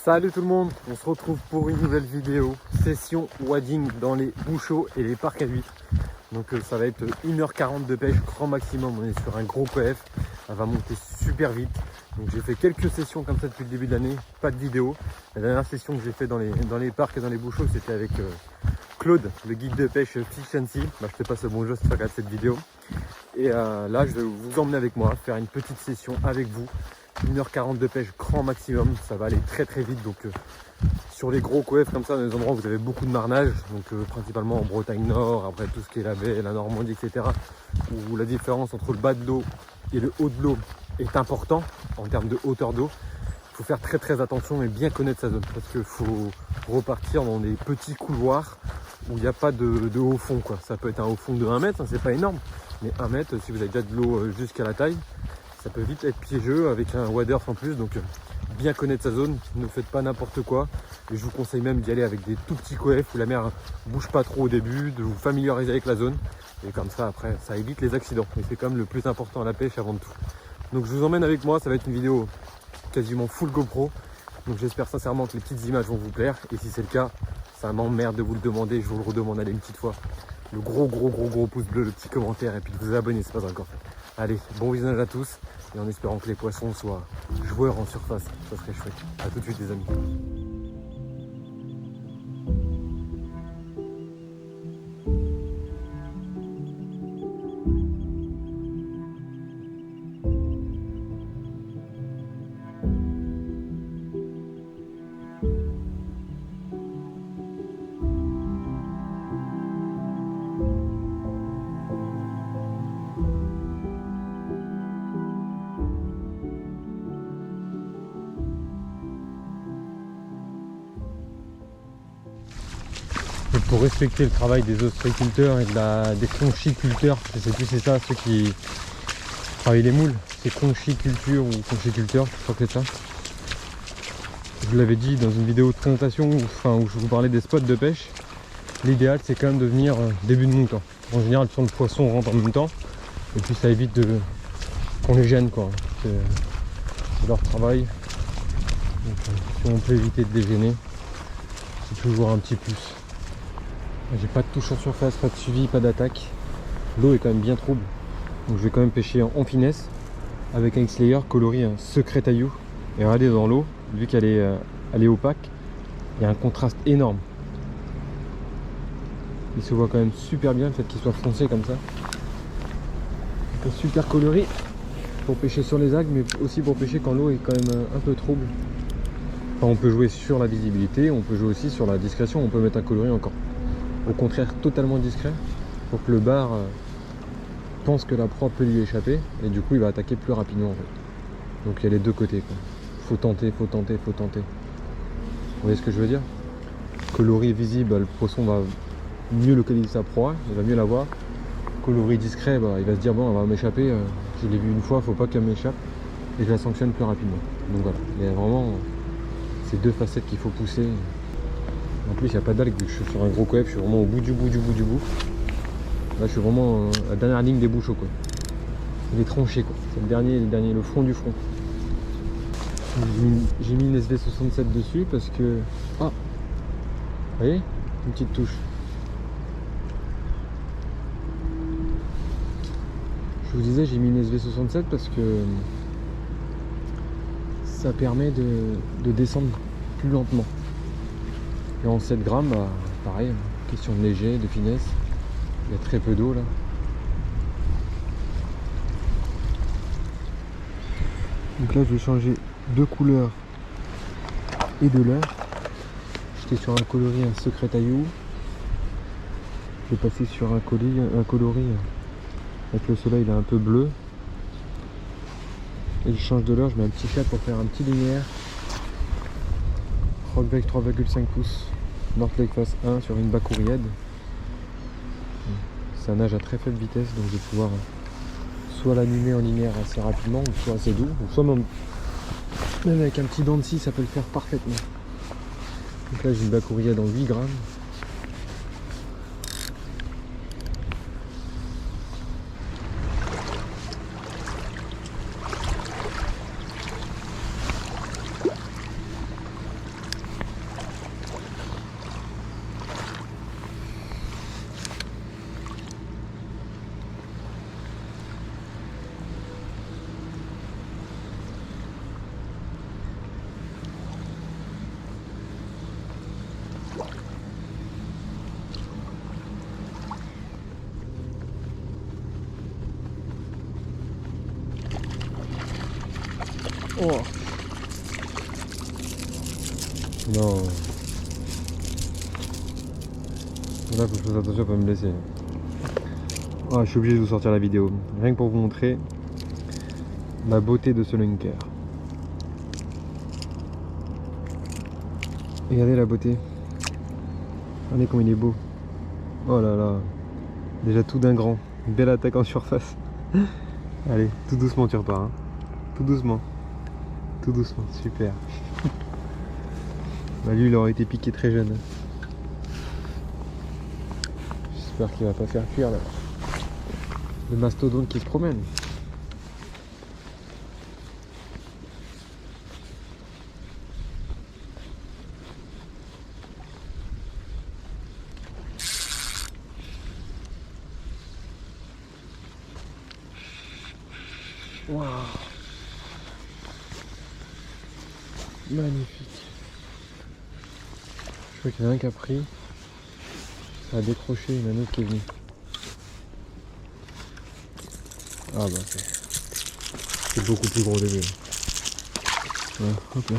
Salut tout le monde, on se retrouve pour une nouvelle vidéo, session wading dans les bouchots et les parcs à huîtres. Donc ça va être 1h40 de pêche grand maximum, on est sur un gros coef, elle va monter super vite. Donc j'ai fait quelques sessions comme ça depuis le début de l'année, pas de vidéo. La dernière session que j'ai fait dans les parcs et dans les bouchots, c'était avec Claude, le guide de pêche Fish and Sea. Je te passe le bonjour si tu regardes cette vidéo. Et là je vais vous emmener avec moi, faire une petite session avec vous. 1h40 de pêche grand maximum, ça va aller très très vite. Donc sur les gros coefs comme ça, dans les endroits où vous avez beaucoup de marnage, donc principalement en Bretagne Nord, après tout ce qui est la baie, la Normandie, etc., où la différence entre le bas de l'eau et le haut de l'eau est important en termes de hauteur d'eau. Il faut faire très très attention et bien connaître sa zone, parce qu'il faut repartir dans des petits couloirs où il n'y a pas de haut fond, quoi. Ça peut être un haut fond de 1 mètre, hein, c'est pas énorme, mais 1 mètre, si vous avez déjà de l'eau jusqu'à la taille, ça peut vite être piégeux avec un waders en plus. Donc bien connaître sa zone, ne faites pas n'importe quoi. Et je vous conseille même d'y aller avec des tout petits coefs où la mer bouge pas trop au début, de vous familiariser avec la zone. Et comme ça après, ça évite les accidents. Et c'est quand même le plus important à la pêche avant de tout. Donc je vous emmène avec moi, ça va être une vidéo quasiment full GoPro. Donc j'espère sincèrement que les petites images vont vous plaire. Et si c'est le cas, ça m'emmerde de vous le demander, je vous le redemande allez une petite fois. Le gros pouce bleu, le petit commentaire et puis de vous abonner, c'est pas encore fait. Allez, bon visionnage à tous et en espérant que les poissons soient joueurs en surface, ça serait chouette. A tout de suite les amis. Et pour respecter le travail des ostréiculteurs et des conchiculteurs, je sais plus c'est ça, ceux qui travaillent les moules, c'est conchiculture ou conchiculteurs, je crois que c'est ça. Je vous l'avais dit dans une vidéo de présentation où je vous parlais des spots de pêche. L'idéal c'est quand même de venir début de montant. En général le poisson rentre en même temps et puis ça évite qu'on les gêne quoi. C'est leur travail. Donc, si on peut éviter de les gêner, c'est toujours un petit plus. J'ai pas de touche en surface, pas de suivi, pas d'attaque. L'eau est quand même bien trouble. Donc je vais quand même pêcher en finesse avec un X-Layer coloris un secret taillou. Et regardez dans l'eau, vu qu'elle est opaque, il y a un contraste énorme. Il se voit quand même super bien le fait qu'il soit foncé comme ça. Donc un super coloris pour pêcher sur les algues, mais aussi pour pêcher quand l'eau est quand même un peu trouble. Enfin, on peut jouer sur la visibilité, on peut jouer aussi sur la discrétion, on peut mettre un coloris encore au contraire totalement discret pour que le bar pense que la proie peut lui échapper et du coup il va attaquer plus rapidement en fait. Donc il y a les deux côtés quoi. Faut tenter. Vous voyez ce que je veux dire? Coloris visible, le poisson va mieux localiser sa proie, il va mieux la voir. Coloris discret, il va se dire bon elle va m'échapper, je l'ai vu une fois, faut pas qu'elle m'échappe et je la sanctionne plus rapidement. Donc voilà, il y a vraiment ces deux facettes qu'il faut pousser. En plus il n'y a pas d'algues, je suis sur un gros coef, je suis vraiment au bout du bout. Là je suis vraiment à la dernière ligne des bouchots quoi. Il est tranché quoi, c'est le front du front. J'ai mis une SV67 dessus parce que... Ah, vous voyez, une petite touche. Je vous disais j'ai mis une SV67 parce que ça permet de descendre plus lentement. Et en 7 grammes, pareil, question de léger, de finesse. Il y a très peu d'eau là. Donc là je vais changer de couleur et de l'heure. J'étais sur un coloris un secret taillou. Je vais passer sur un coloris avec le soleil il est un peu bleu. Et je change de l'heure, je mets un petit cap pour faire un petit linéaire. Rockback 3,5 pouces, North Lake Phase 1 sur une bacouriade. Ça nage à très faible vitesse, donc je vais pouvoir soit l'animer en linéaire assez rapidement, ou soit assez doux, ou soit même avec un petit dent de scie, ça peut le faire parfaitement. Donc là j'ai une bacouriade en 8 grammes. Oh. Non. Là, faut que je fasse attention à pas me blesser. Oh, je suis obligé de vous sortir la vidéo. Rien que pour vous montrer la beauté de ce lunker. Regardez la beauté. Regardez comme il est beau. Oh là là. Déjà tout d'un grand. Une belle attaque en surface. Allez, tout doucement tu repars. Hein. Tout doucement. Tout doucement. Super. Bah lui il aurait été piqué très jeune. J'espère qu'il va pas faire cuire là. Le mastodonte qui se promène. Waouh, magnifique. Je crois qu'il y en a un qui a pris. Ça a décroché, il y en a un autre qui est venu. Ah bah c'est beaucoup plus gros au début. Voilà, hop là.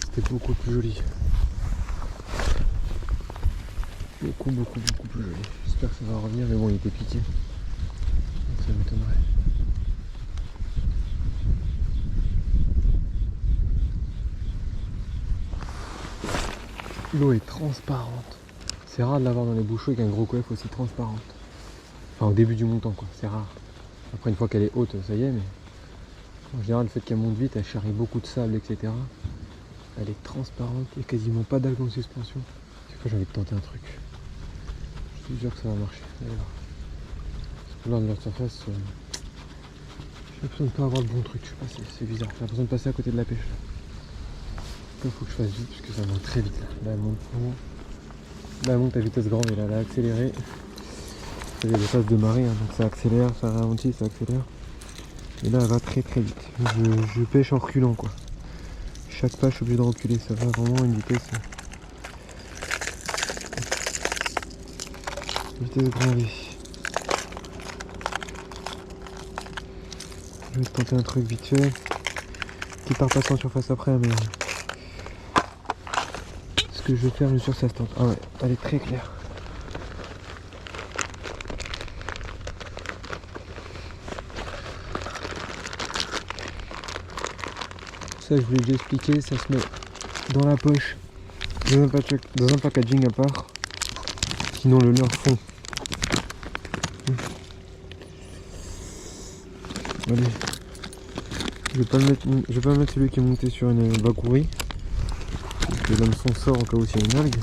C'était beaucoup plus joli. Beaucoup plus joli. J'espère que ça va revenir, mais bon il était piqué. Donc ça m'étonnerait. L'eau est transparente. C'est rare de l'avoir dans les bouchons avec un gros coef aussi transparente. Enfin au début du montant quoi, c'est rare. Après une fois qu'elle est haute, ça y est, mais en général le fait qu'elle monte vite, elle charrie beaucoup de sable, etc. Elle est transparente, il n'y a quasiment pas d'algues en suspension. C'est quoi, j'ai envie de tenter un truc. Je suis sûr que ça va marcher. Allez voir. Parce que là de la surface, j'ai l'impression de ne pas avoir le bon truc, je sais pas, c'est bizarre. J'ai l'impression de passer à côté de la pêche. Il faut que je fasse vite parce que ça monte très vite là. Là elle monte vraiment. Là elle monte à vitesse grande et là elle a accéléré. Il y a des phases de marée, hein, donc ça accélère, ça ralentit, ça accélère. Et là elle va très vite. Je pêche en reculant quoi. Chaque pas je suis obligé de reculer, ça va vraiment à une vitesse. Vitesse grand V. Je vais tenter un truc vite fait. Qui part pas en surface après mais. Ce que je vais faire, je suis sûr que ça se tente. Ah ouais, elle est très claire. Ça je vous l'ai déjà expliqué, ça se met dans la poche, dans un packaging à part. Sinon le leurre fond. Allez. Je vais pas me mettre celui qui est monté sur une bakourie. Parce que l'hameçon sort au cas où il y a une algue.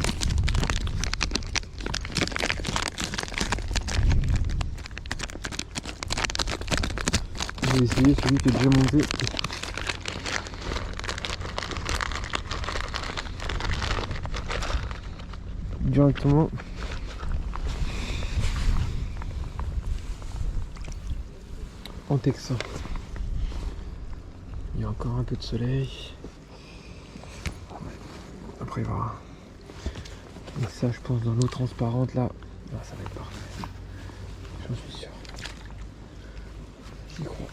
Je vais essayer celui qui est déjà monté. Directement en texan. Il y a encore un peu de soleil. Après il va y avoir. Et ça je pense dans l'eau transparente là. Ah, ça va être parfait. J'en suis sûr. J'y crois.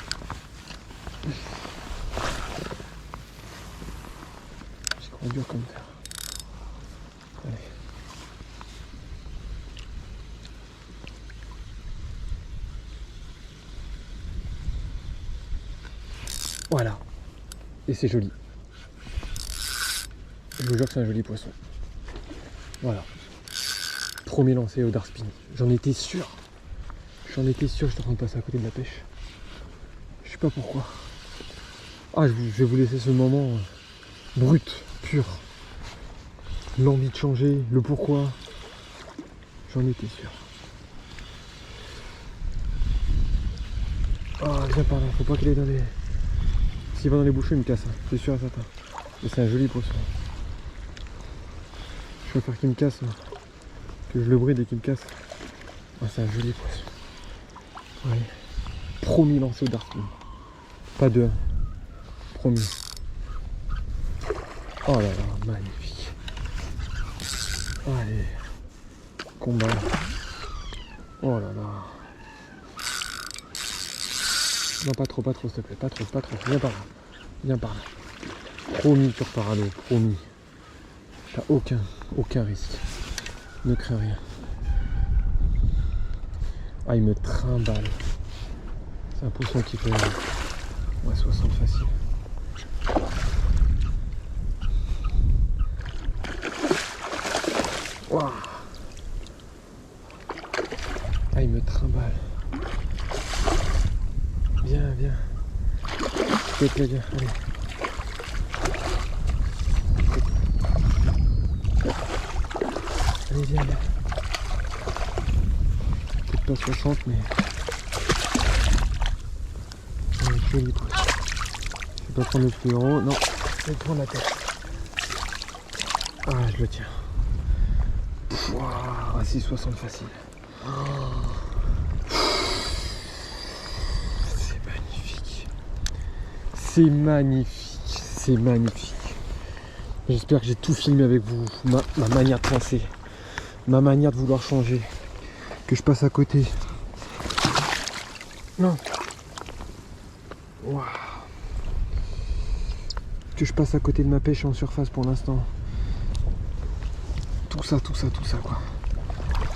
J'y crois dur comme fer. Allez. Voilà. Et c'est joli. Je vous jure que c'est un joli poisson. Voilà. Premier lancé au Darspin. J'en étais sûr. J'étais en train de passer à côté de la pêche. Je sais pas pourquoi. Ah, je vais vous laisser ce moment brut, pur. L'envie de changer, le pourquoi. J'en étais sûr. Ah, viens par là, faut pas qu'il aille dans les... S'il va dans les bouchons, il me casse, hein. C'est sûr et certain. Et c'est un joli poisson. Je préfère qu'il me casse, hein, que je le bride et qu'il me casse. Ah, c'est un joli poisson. Ouais. Promis lancé au Darspin. Pas de 1. Promis. Oh là là, magnifique. Allez. Combat. Oh là là. Non, pas trop, s'il te plaît. Pas trop. Viens par là. Viens par là. Promis, tu repars à l'eau. Promis. T'as aucun risque. Ne crains rien. Ah, il me trimballe. C'est un poisson qui fait 60 facile. Waouh. Ah, il me trimballe. Viens. S'il te plaît, viens. Allez. Allez, viens. Peut-être pas 60, mais... joli poisson. Je vais pas prendre le plus gros. Non, je vais prendre la tête. Ah, je le tiens. Waouh, 6,60 facile. Oh. C'est magnifique. J'espère que j'ai tout filmé avec vous. Ma manière de penser, ma manière de vouloir changer. Que je passe à côté. Non. Waouh. Que je passe à côté de ma pêche en surface pour l'instant. Tout ça quoi.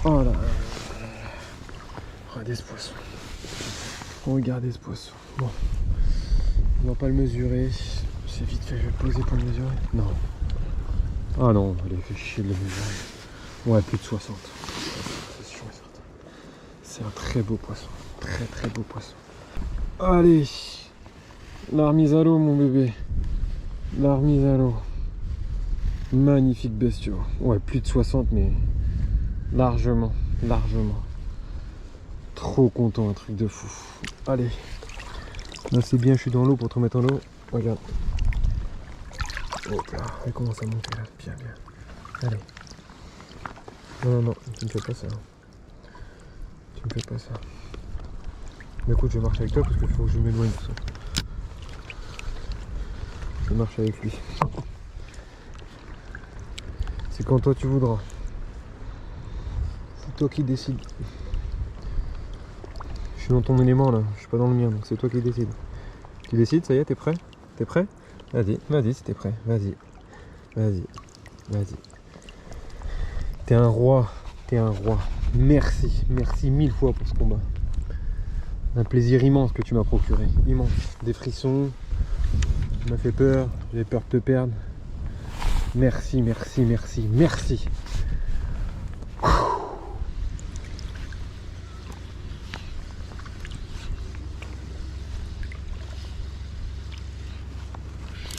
Oh là. Regardez ce poisson. Regardez ce poisson. Bon. On va pas le mesurer. C'est vite fait, je vais le poser pour le mesurer. Non. Ah non, allez, fait chier de le mesurer. Ouais, plus de 60. C'est sûr et certain. C'est un très beau poisson. Très beau poisson. Allez. La remise à l'eau, mon bébé. La remise à l'eau. Magnifique bestiau. Ouais, plus de 60, mais largement. Trop content, un truc de fou. Allez. Là, c'est bien, je suis dans l'eau pour te remettre en eau. Regarde. Hop là, elle commence à monter là. Bien. Allez. Non, tu me fais pas ça. Mais écoute, je marche avec toi parce qu'il faut que je m'éloigne de ça. Je marche avec lui. C'est quand toi tu voudras. C'est toi qui décides. Je suis dans ton élément là, je suis pas dans le mien, donc c'est toi qui décides. Tu décides, ça y est, t'es prêt? T'es prêt? Vas-y si t'es prêt. Vas-y. T'es un roi. Merci 1000 fois pour ce combat. Un plaisir immense que tu m'as procuré. Immense. Des frissons. Tu m'as fait peur. J'avais peur de te perdre. Merci.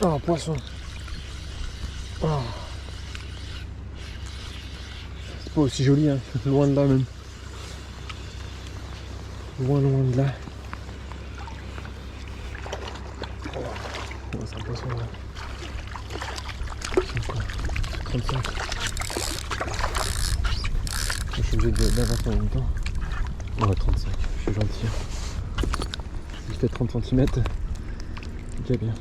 Oh, poisson. Oh. C'est pas aussi joli, hein. Loin de là même. Loin de là. Oh, c'est un poisson là. C'est quoi? 35. Je suis obligé d'avancer en même temps. Ouais, 35, je suis gentil. Si je fais 30 cm, c'est déjà bien.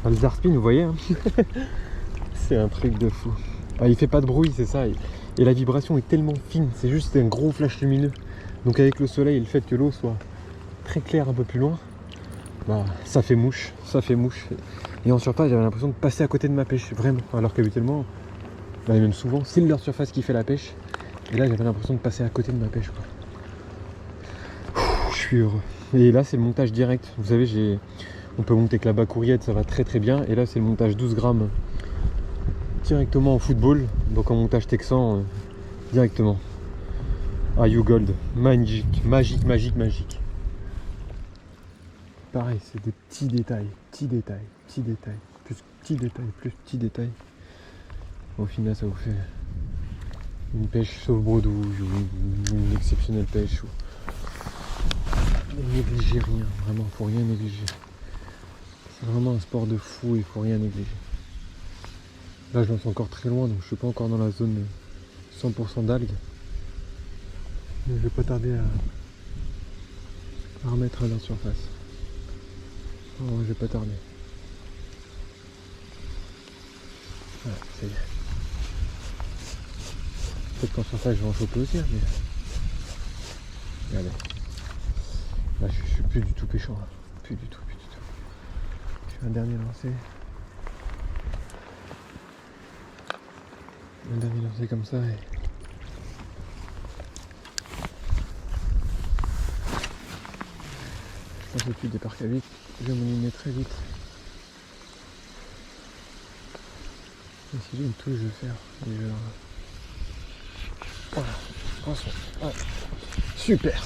Le Zarspin, vous voyez, hein. C'est un truc de fou. Ah, il fait pas de bruit, c'est ça. Et la vibration est tellement fine, c'est juste un gros flash lumineux. Donc avec le soleil et le fait que l'eau soit très claire un peu plus loin, bah, ça fait mouche. Et en surface, j'avais l'impression de passer à côté de ma pêche, vraiment. Alors qu'habituellement, bah, même souvent, c'est leur surface qui fait la pêche. Et là, j'avais l'impression de passer à côté de ma pêche, quoi. Je suis heureux. Et là, c'est le montage direct. Vous savez, on peut monter avec la bacouriette, ça va très bien. Et là, c'est le montage 12 grammes directement en football. Donc en montage texan directement. Ah, YouGold. Magique. Pareil, c'est des petits détails. Plus petits détails. Au final, ça vous fait une pêche sauf bredouille ou une exceptionnelle pêche. Ne négligez rien, vraiment, faut rien négliger. C'est vraiment un sport de fou, il faut rien négliger. Là, je lance encore très loin, donc je suis pas encore dans la zone 100% d'algues. Mais je vais pas tarder à remettre à la surface. Oh, je vais pas tarder. Ouais, ça y est. Peut-être qu'en faisant ça je vais en choper aussi, hein, mais... Regardez. Là je suis plus du tout pêchant. Là. Plus du tout. Je fais un dernier lancer. Un dernier lancé comme ça et... Je pense au-dessus des parcs à 8. Je vais m'aligner très vite. Et si j'ai une touche, je vais faire. Et je... Voilà, poisson. Ouais. Super.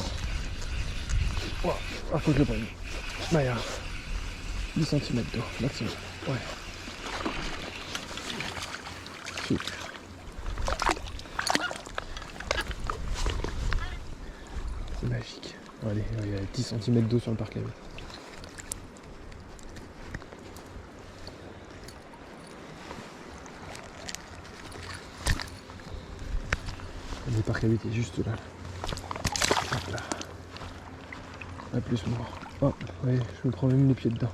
Voilà, faut que je le prenne. Bah, 10 cm d'eau, maximum. Ouais. Super. C'est magique. Allez, il y a 10 cm d'eau sur le parc à 8. Le parc à 8 est juste là. Hop là. Pas plus mort. Oh, ouais, je me prends même les pieds dedans.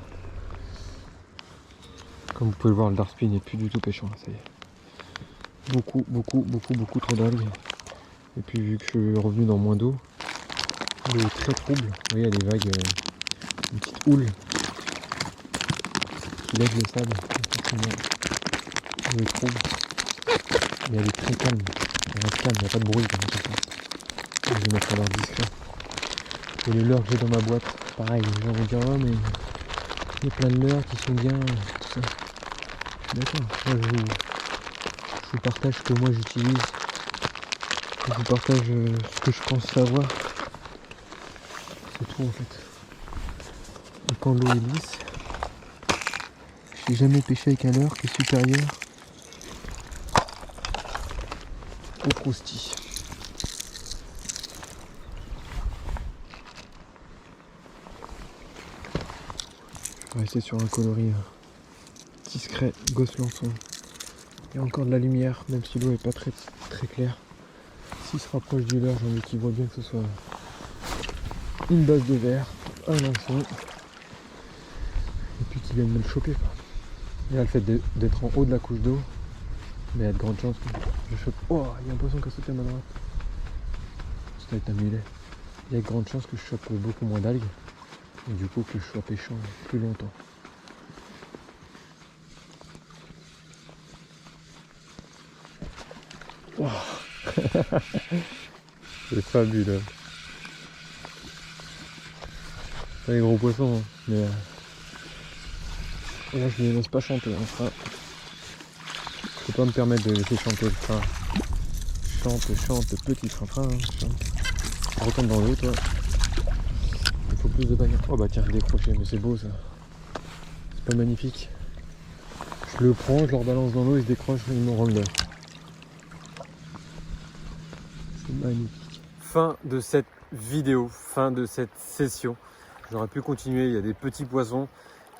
Comme vous pouvez le voir, le Darspin n'est plus du tout pêchant, ça y est. Beaucoup trop d'algues. Et puis vu que je suis revenu dans moins d'eau, l'eau est très trouble. Vous voyez, il y a des vagues, une petite houle qui lève le sable. L'eau est trouble. Mais elle est très calme. Elle reste calme, il n'y a pas de bruit comme ça. Je vais mettre à l'air discret. Et les leurres que j'ai dans ma boîte, pareil, les gens vont dire oh mais il y a plein de leurres qui sont bien, tout ça. D'accord, moi je vous partage ce que moi j'utilise. Je vous partage ce que je pense savoir. C'est tout en fait. Et quand l'eau est lisse, j'ai jamais pêché avec un leurre qui est supérieur au croustille. Je vais rester sur un coloris discret, gosse-lançon. Il y a encore de la lumière, même si l'eau n'est pas très claire. S'il se rapproche du leurre, j'ai envie qu'il voit bien que ce soit une base de verre, un lançon, et puis qu'il vienne me le choper. Quoi. Et là, le fait d'être en haut de la couche d'eau, mais il y a de grandes chances que je chope. Oh, il y a un poisson qui a sauté à ma droite. Ça doit être un mulet. Il y a de grandes chances que je chope beaucoup moins d'algues, et du coup que je sois pêchant plus longtemps. Wow. C'est fabuleux. C'est des gros poissons, hein. Mais et là je ne les laisse pas chanter. Enfin, je peux pas me permettre de laisser chanter le frein. Chante, petit frein, hein. Retourne dans l'eau, toi. Il faut plus de bagnole. Oh bah tiens, décroché, mais c'est beau ça. C'est pas magnifique. Je le prends, je le rebalance dans l'eau, il se décroche, il me rend l'heure. C'est magnifique. Fin de cette vidéo, fin de cette session. J'aurais pu continuer, il y a des petits poissons.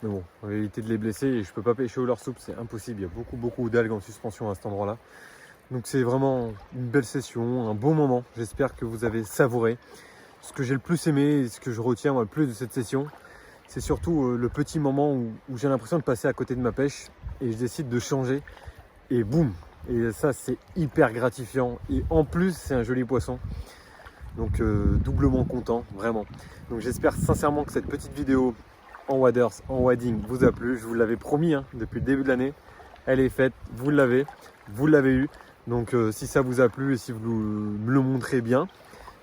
Mais bon, on va éviter de les blesser et je peux pas pêcher au leurre souple, c'est impossible. Il y a beaucoup d'algues en suspension à cet endroit-là. Donc c'est vraiment une belle session, un bon moment. J'espère que vous avez savouré. Ce que j'ai le plus aimé et ce que je retiens moi, le plus de cette session, c'est surtout le petit moment où j'ai l'impression de passer à côté de ma pêche et je décide de changer et boum. Et ça c'est hyper gratifiant et en plus c'est un joli poisson. Donc doublement content, vraiment. Donc j'espère sincèrement que cette petite vidéo en waders, en wadding vous a plu. Je vous l'avais promis hein, depuis le début de l'année. Elle est faite, vous l'avez eu. Donc si ça vous a plu et si vous me le montrez bien,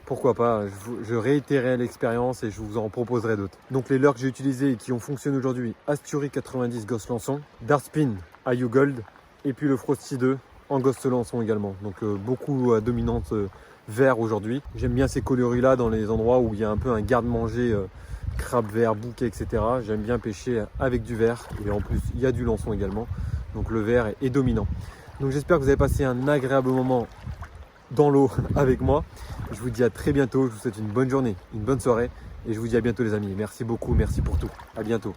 pourquoi pas, je réitérerai l'expérience et je vous en proposerai d'autres. Donc les leurres que j'ai utilisés et qui ont fonctionné aujourd'hui, Astury 90 Ghost Lançon, Darspin IU Gold et puis le Frosty 2 en Ghost Lançon également. Donc beaucoup à dominante vert aujourd'hui. J'aime bien ces coloris là dans les endroits où il y a un peu un garde-manger crabe vert, bouquet, etc. J'aime bien pêcher avec du vert et en plus il y a du lançon également. Donc le vert est dominant. Donc j'espère que vous avez passé un agréable moment dans l'eau avec moi. Je vous dis à très bientôt. Je vous souhaite une bonne journée, une bonne soirée et je vous dis à bientôt les amis. Merci beaucoup, merci pour tout. À bientôt.